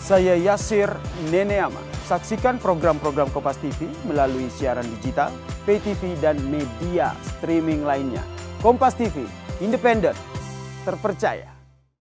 Saya Yasir Neneama. Saksikan program-program Kompas TV melalui siaran digital, pay TV, dan media streaming lainnya. Kompas TV, independen, terpercaya.